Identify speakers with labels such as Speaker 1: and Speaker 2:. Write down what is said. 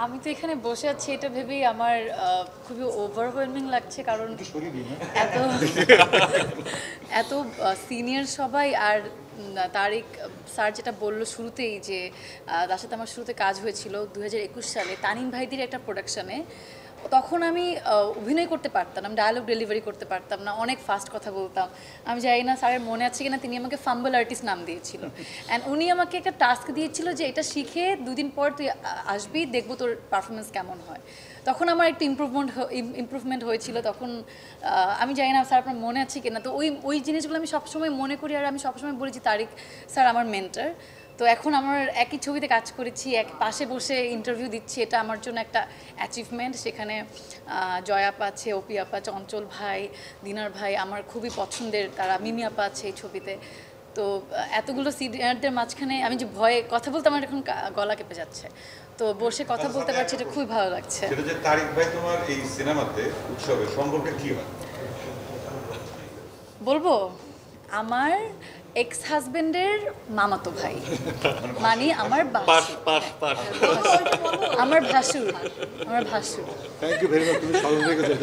Speaker 1: আমি তো এখানে বসে আছি এটা ভেবেই আমার খুবই ওভারওয়েলমিং লাগছে, কারণ এত এত সিনিয়র সবাই। আর তারিক স্যার যেটা বললো শুরুতেই যে তার সাথে আমার শুরুতে কাজ হয়েছিল 2021 সালে তানিম ভাইদের একটা প্রোডাকশনে। তখন আমি অভিনয় করতে পারতাম না, আমি ডায়ালগ ডেলিভারি করতে পারতাম না, অনেক ফাস্ট কথা বলতাম। আমি জানি না স্যারের মনে আছে কিনা, তিনি আমাকে ফাম্বল আর্টিস্ট নাম দিয়েছিল। অ্যান্ড উনি আমাকে একটা টাস্ক দিয়েছিল যে এটা শিখে 2 দিন পর তুই আসবি, দেখবো তোর পারফরমেন্স কেমন হয়। তখন আমার একটু ইমপ্রুভমেন্ট হয়েছিল তখন। আমি জানি না স্যার আপনার মনে আছে কিনা, তো ওই ওই জিনিসগুলো আমি সবসময় মনে করি। আর আমি সবসময় বলি যে তারিক স্যার আমার মেন্টর। তো এখন আমার একই ছবিতে কাজ করেছি, এক পাশে বসে ইন্টারভিউ দিচ্ছি, এটা আমার জন্য একটা অ্যাচিভমেন্ট। সেখানে জয় আপা আছে, অপি আপা, চঞ্চল ভাই, দিনার ভাই আমার খুবই পছন্দের, তারা মিমি আপা আছে এই ছবিতে। তো এতগুলো সিনিয়রদের মাঝখানে আমি যে ভয়ে কথা বলতে আমার এখন গলা কেঁপে যাচ্ছে। তো বসে কথা বলতে পারছি, এটা খুবই ভালো লাগছে।
Speaker 2: সেটা যে তারিক ভাই তোমার এই সিনেমাতে উৎসবে সম্পর্কে কি হয়?
Speaker 1: বলবো, আমার এক্স হাজবেন্ডের মামাতো ভাই, মানে আমার আমার ভাসুর, আমার ভাসুর।
Speaker 3: থ্যাংক ইউ ভেরি মাচ, তুমি স্মরণ রেখেছো।